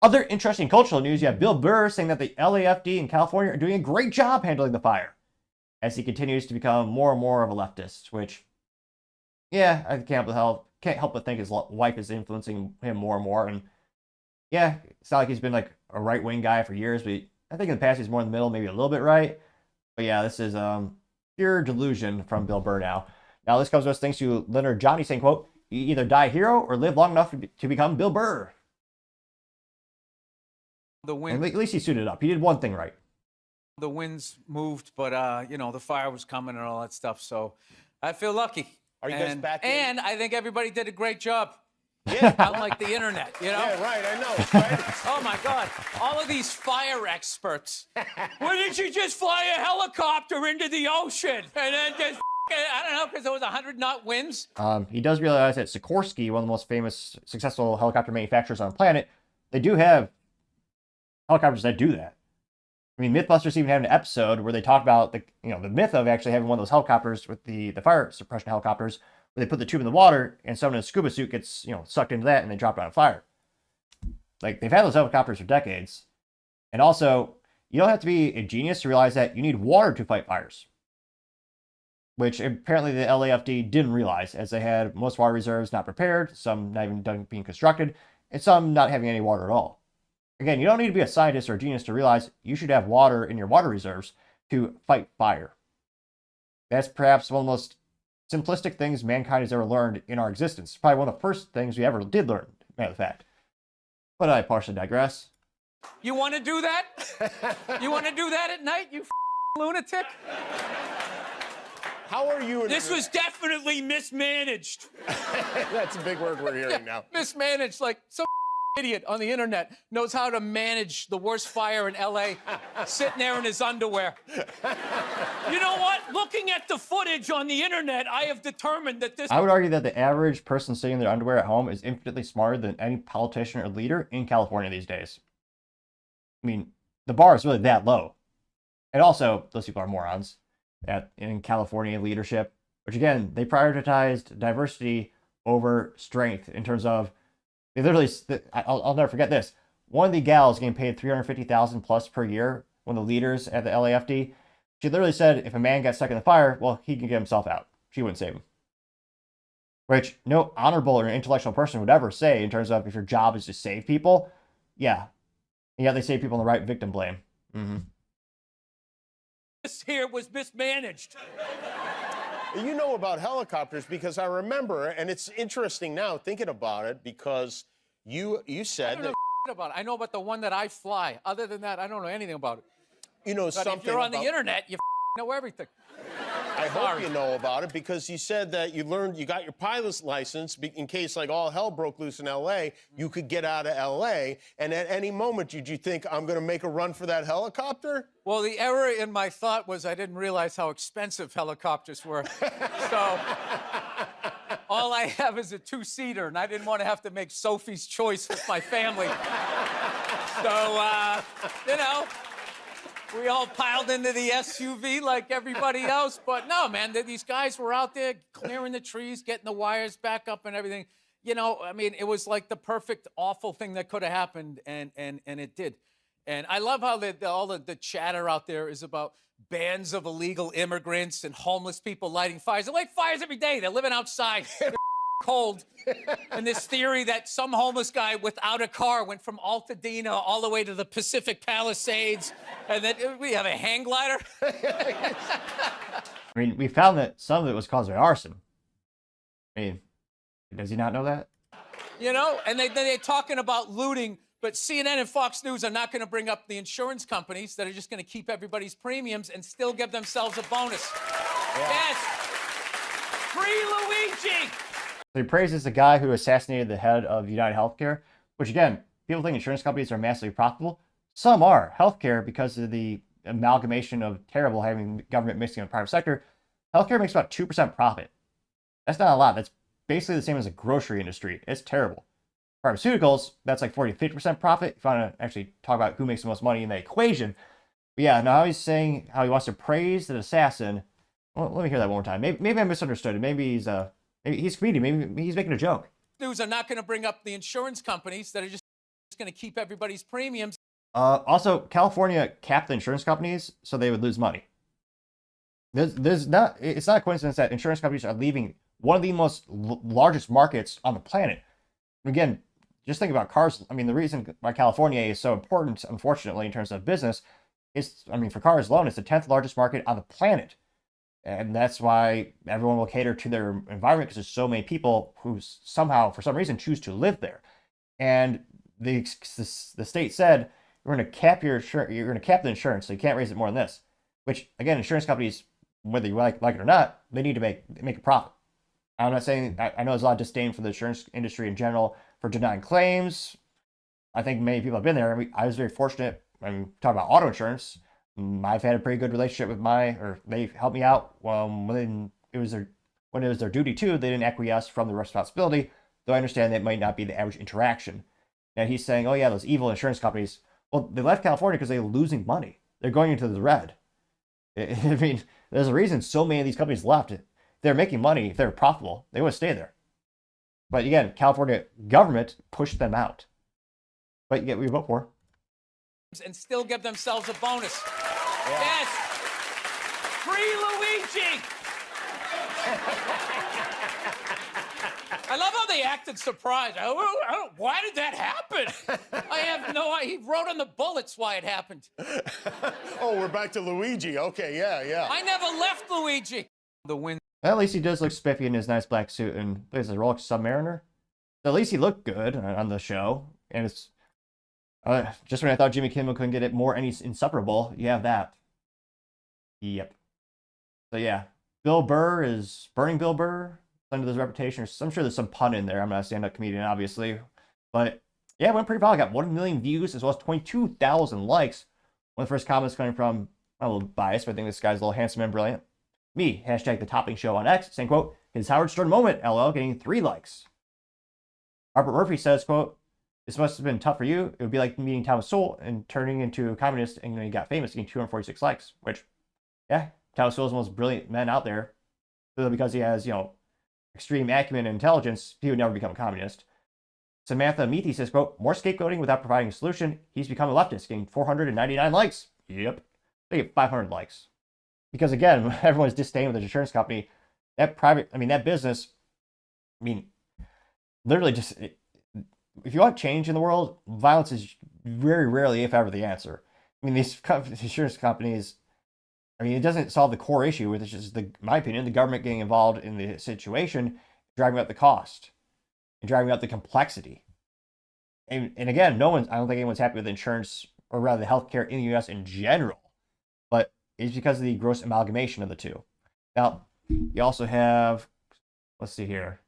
Other interesting cultural news, you have Bill Burr saying that the LAFD in California are doing a great job handling the fire as he continues to become more and more of a leftist, which, yeah, I can't help but think his wife is influencing him more and more. And yeah, it's not like he's been like a right-wing guy for years, but I think in the past he's more in the middle, maybe a little bit right. But yeah, this is pure delusion from Bill Burr now. Now this comes to us thanks to Leonard Johnny saying, quote, "You either die a hero or live long enough to become Bill Burr." And at least he suited up. He did one thing right. The winds moved, but you know, the fire was coming and all that stuff. So I feel lucky. Are you guys back in? And I think everybody did a great job. Yeah. Unlike the internet, you know? Yeah, right, I know. Right? Oh, my God. All of these fire experts. Why didn't you just fly a helicopter into the ocean? And then just, I don't know, because there was 100-knot winds? He does realize that Sikorsky, one of the most famous, successful helicopter manufacturers on the planet, they do have helicopters that do that. I mean, Mythbusters even had an episode where they talked about the myth of actually having one of those helicopters with the fire suppression helicopters, where they put the tube in the water and someone in a scuba suit gets sucked into that and they drop it on fire. Like, they've had those helicopters for decades. And also, you don't have to be a genius to realize that you need water to fight fires, which apparently the LAFD didn't realize, as they had most water reserves not prepared, some not even done being constructed, and some not having any water at all. Again, you don't need to be a scientist or a genius to realize you should have water in your water reserves to fight fire. That's perhaps one of the most simplistic things mankind has ever learned in our existence. Probably one of the first things we ever did learn, matter of fact. But I partially digress. You want to do that? You want to do that at night, you lunatic? How are you? This was definitely mismanaged. That's a big word we're hearing now. Mismanaged, like some idiot on the internet knows how to manage the worst fire in LA, sitting there in his underwear. You know what? Looking at the footage on the internet, I have determined that this... I would argue that the average person sitting in their underwear at home is infinitely smarter than any politician or leader in California these days. I mean, the bar is really that low. And also, those people are morons in California leadership, which again, they prioritized diversity over strength in terms of, they literally, I'll never forget this. One of the gals getting paid $350,000 plus per year, one of the leaders at the LAFD, she literally said if a man got stuck in the fire, well, he can get himself out. She wouldn't save him. Which no honorable or intellectual person would ever say in terms of if your job is to save people. Yeah. And yet they save people in the right victim blame. Mm-hmm. This here was mismanaged. You know about helicopters because I remember, and it's interesting now thinking about it, because you said I don't know about it. I know about the one that I fly. Other than that, I don't know anything about it. You know but something. If you're on the internet, you know everything. I hope you know about it, because you said that you got your pilot's license in case like all hell broke loose in LA, you could get out of LA, and at any moment did you think, I'm going to make a run for that helicopter? Well, the error in my thought was I didn't realize how expensive helicopters were. So all I have is a two-seater, and I didn't want to have to make Sophie's choice with my family. So, you know, we all piled into the SUV like everybody else. But no, man, these guys were out there clearing the trees, getting the wires back up and everything. You know, I mean, it was like the perfect, awful thing that could have happened, and it did. And I love how all the chatter out there is about bands of illegal immigrants and homeless people lighting fires. They light fires every day. They're living outside. They're cold. And this theory that some homeless guy without a car went from Altadena all the way to the Pacific Palisades, and then we have a hang glider. I mean, we found that some of it was caused by arson. I mean, does he not know that? You know, and they're talking about looting, but CNN and Fox News are not going to bring up the insurance companies that are just going to keep everybody's premiums and still give themselves a bonus. Yeah. Yes. Free Luigi! So he praises the guy who assassinated the head of United Healthcare, which again, people think insurance companies are massively profitable. Some are. Healthcare, because of the amalgamation of terrible having government mixing in the private sector, healthcare makes about 2% profit. That's not a lot. That's basically the same as the grocery industry. It's terrible. Pharmaceuticals, that's like 40 to 50% profit. If you want to actually talk about who makes the most money in the equation. But yeah, now he's saying how he wants to praise the assassin. Well, let me hear that one more time. Maybe I misunderstood it. Maybe he's comedian. Maybe he's making a joke. News are not going to bring up the insurance companies that are just going to keep everybody's premiums. Also, California capped the insurance companies so they would lose money. It's not a coincidence that insurance companies are leaving one of the most largest markets on the planet. Again, just think about cars. I mean, the reason why California is so important, unfortunately, in terms of business, is, I mean, for cars alone, it's the 10th largest market on the planet. And that's why everyone will cater to their environment, because there's so many people who somehow, for some reason, choose to live there. And the state said, you're going to cap the insurance, so you can't raise it more than this. Which, again, insurance companies, whether you like it or not, they need to make a profit. I'm not saying, I know there's a lot of disdain for the insurance industry in general for denying claims. I think many people have been there. I was very fortunate. I mean, talk about auto insurance. I've had a pretty good relationship with they helped me out when it was their duty to. They didn't acquiesce from the responsibility, though I understand that might not be the average interaction. And he's saying, oh yeah, those evil insurance companies. Well, they left California because they were losing money. They're going into the red. I mean, there's a reason so many of these companies left. If they're making money, if they're profitable, they would stay there. But again, California government pushed them out. But yet we vote for. And still give themselves a bonus. Yeah. Yes. Free Luigi. I love how they acted surprised. Why did that happen? I have no idea. He wrote on the bullets why it happened. Oh, we're back to Luigi. Okay, yeah. I never left Luigi. The win. At least he does look spiffy in his nice black suit and plays a Rolex Submariner. So at least he looked good on the show. And it's just when I thought Jimmy Kimmel couldn't get it more insufferable, you have that. Yep. So yeah, Bill Burr is burning Bill Burr under his reputation. I'm sure there's some pun in there. I'm not a stand-up comedian, obviously. But yeah, it went pretty well. I got 1 million views as well as 22,000 likes. One of the first comments coming from, I'm a little biased, but I think this guy's a little handsome and brilliant. Me, hashtag the topping show on X, saying, quote, his Howard Stern moment, LL, getting 3 likes. Harper Murphy says, quote, this must have been tough for you. It would be like meeting Thomas Sowell and turning into a communist, and he got famous, getting 246 likes, which, yeah, Thomas Sowell's the most brilliant man out there. So because he has, extreme acumen and intelligence, he would never become a communist. Samantha Meathy says, quote, more scapegoating without providing a solution. He's become a leftist, getting 499 likes. Yep. They get 500 likes. Because again, everyone's disdain with the insurance company. That business, literally just, if you want change in the world, violence is very rarely, if ever, the answer. These insurance companies, it doesn't solve the core issue, which is, in my opinion, the government getting involved in the situation, driving up the cost and driving up the complexity. And again, I don't think anyone's happy with insurance, or rather the healthcare in the U.S. in general, but it's because of the gross amalgamation of the two. Now, you also have, let's see here,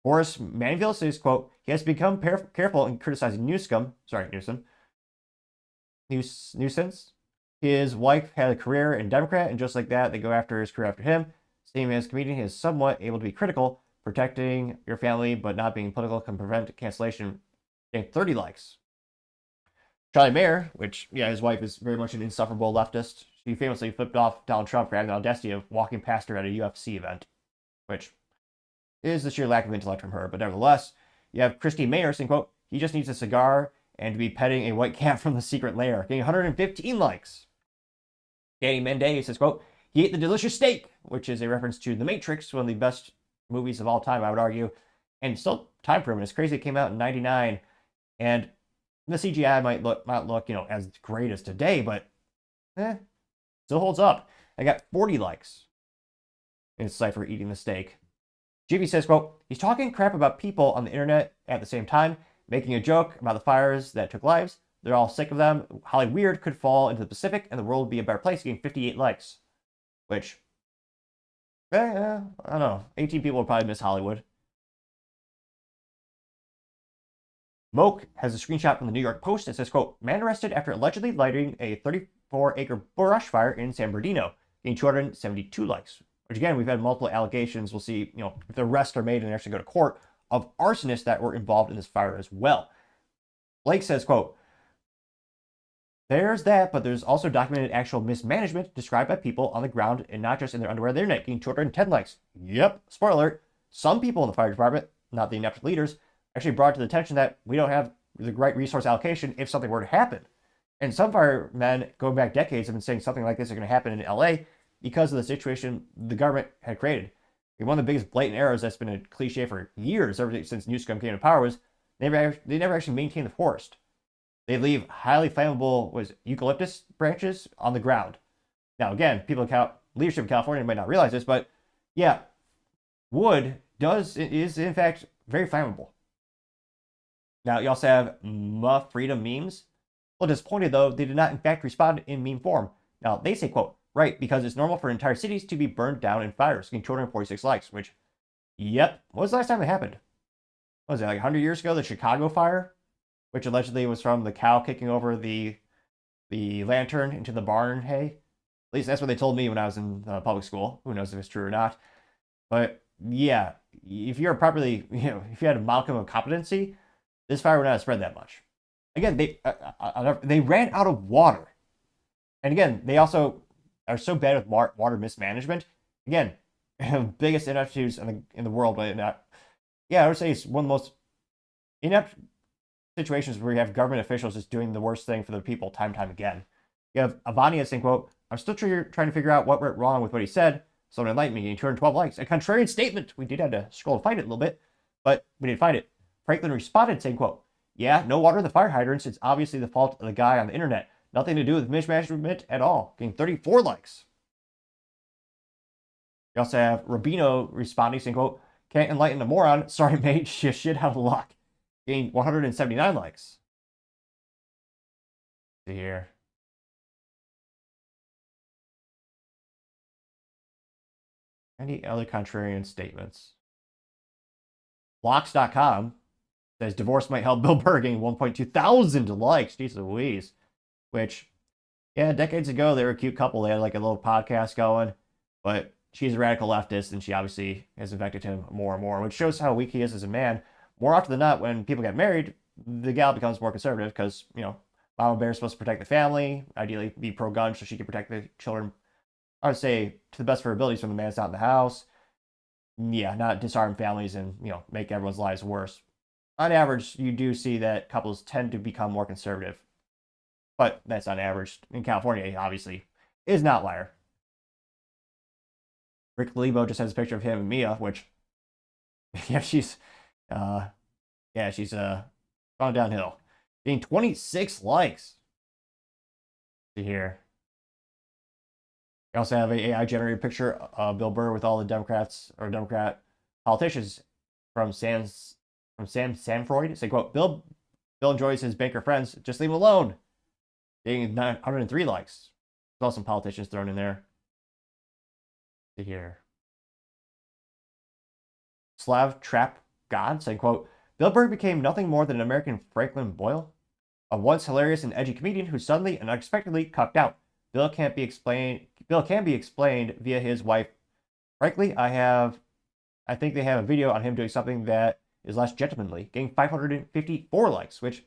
Horace Manville says, quote, he has become careful in criticizing Newsom. His wife had a career in Democrat, and just like that, they go after his career after him. Same as comedian, he is somewhat able to be critical. Protecting your family but not being political can prevent cancellation. Getting 30 likes. Charlie Mayer, which, yeah, his wife is very much an insufferable leftist. She famously flipped off Donald Trump for having the audacity of walking past her at a UFC event, which is the sheer lack of intellect from her. But nevertheless, you have Christy Mayer saying, quote, he just needs a cigar and to be petting a white cat from the secret lair, getting 115 likes. Danny Mendez says, quote, he ate the delicious steak, which is a reference to The Matrix, one of the best movies of all time, I would argue. And still time proven. It's crazy it came out in 99. And the CGI might not look, as great as today, but still holds up. I got 40 likes in Cypher eating the steak. Jimmy says, quote, he's talking crap about people on the internet at the same time, making a joke about the fires that took lives. They're all sick of them. Holly Weird could fall into the Pacific and the world would be a better place, getting 58 likes. Which, I don't know. 18 people would probably miss Hollywood. Moke has a screenshot from the New York Post that says, quote, man arrested after allegedly lighting a 34-acre brush fire in San Bernardino, getting 272 likes. Which again, we've had multiple allegations. We'll see, if the arrests are made and actually go to court, of arsonists that were involved in this fire as well. Blake says, quote, there's that, but there's also documented actual mismanagement described by people on the ground and not just in their underwear. They're getting 210 likes. Yep, spoiler alert. Some people in the fire department, not the inept leaders, actually brought to the attention that we don't have the right resource allocation if something were to happen. And some firemen going back decades have been saying something like this is going to happen in LA because of the situation the government had created. And one of the biggest blatant errors that's been a cliche for years, ever since Newscomb came to power, was they never actually maintain the forest. They leave highly flammable eucalyptus branches on the ground. Now, again, leadership in California might not realize this, but yeah, wood is in fact very flammable. Now, you also have Muff Freedom memes. Well, disappointed though, they did not in fact respond in meme form. Now, they say, quote, right, because it's normal for entire cities to be burned down in fires, getting 246 likes, which, yep, when was the last time it happened? What was it, like 100 years ago, the Chicago fire? Which allegedly was from the cow kicking over the lantern into the barn hay. At least that's what they told me when I was in public school. Who knows if it's true or not. But yeah, if you're properly, if you had a modicum of competency, this fire would not have spread that much. Again, they ran out of water. And again, they also are so bad with water mismanagement. Again, biggest ineptitudes in the world, but not. Yeah, I would say it's one of the most inept situations where you have government officials just doing the worst thing for the people time and time again. You have Avania saying, quote, I'm still trying to figure out what went wrong with what he said. Someone enlightened me, getting 212 likes. A contrarian statement. We did have to scroll and find it a little bit, but we didn't find it. Franklin responded saying, quote, yeah, no water in the fire hydrants. It's obviously the fault of the guy on the internet. Nothing to do with mismanagement at all. Getting 34 likes. You also have Rubino responding saying, quote, can't enlighten a moron. Sorry, mate. Shit out of luck. Getting 179 likes. See here. Any other contrarian statements? Blocks.com says divorce might help Bill Burr, getting 1.2 thousand likes. Jeez Louise. Which, yeah, decades ago, they were a cute couple. They had like a little podcast going. But she's a radical leftist, and she obviously has infected him more and more, which shows how weak he is as a man. More often than not, when people get married, the gal becomes more conservative because, Mama Bear is supposed to protect the family, ideally be pro-gun so she can protect the children, I would say, to the best of her abilities when the man's not in the house. Yeah, not disarm families and, make everyone's lives worse. On average, you do see that couples tend to become more conservative. But that's on average. In California, obviously, is an outlier. Rick Lebo just has a picture of him and Mia, which, yeah, she's gone downhill. Getting 26 likes. See here. You also have an AI generated picture of Bill Burr with all the Democrat politicians from Sam Sanford. Say, quote, Bill enjoys his banker friends. Just leave him alone. Getting 903 likes. There's also some politicians thrown in there. See here. Slav Trap God saying, quote, Bill Burr became nothing more than an American Franklin Boyle, a once hilarious and edgy comedian who suddenly and unexpectedly cucked out. Bill can be explained via his wife. Frankly, I think they have a video on him doing something that is less gentlemanly, getting 554 likes, which,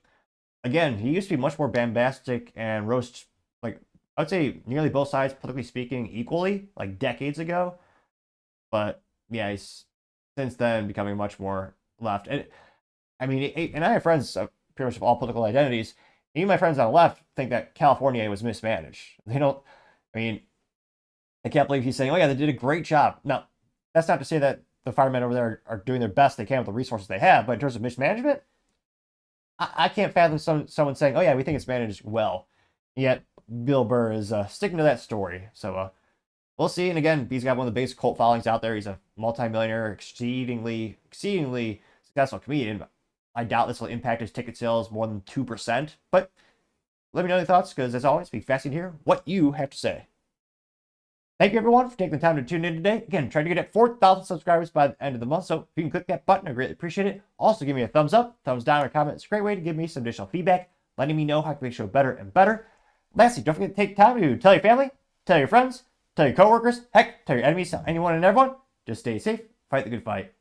again, he used to be much more bombastic and roast, like, I would say nearly both sides, politically speaking, equally, like decades ago. But yeah, he's since then becoming much more left. And and I have friends of pretty much of all political identities. Even my friends on the left think that California was mismanaged. They don't. I can't believe he's saying, "Oh yeah, they did a great job." Now, that's not to say that the firemen over there are doing their best they can with the resources they have, but in terms of mismanagement, I can't fathom someone saying, "Oh yeah, we think it's managed well." Yet Bill Burr is sticking to that story. So we'll see. And again, he's got one of the biggest cult followings out there. He's a multimillionaire, exceedingly successful comedian. I doubt this will impact his ticket sales more than 2%. But let me know your thoughts, because as always, be fascinated to hear what you have to say. Thank you, everyone, for taking the time to tune in today. Again, trying to get at 4,000 subscribers by the end of the month. So if you can click that button, I greatly appreciate it. Also, give me a thumbs up, thumbs down, or comment. It's a great way to give me some additional feedback, letting me know how to make the show better and better. Lastly, don't forget to take time to tell your family, tell your friends, tell your coworkers, heck, tell your enemies, tell anyone and everyone. Just stay safe, fight the good fight.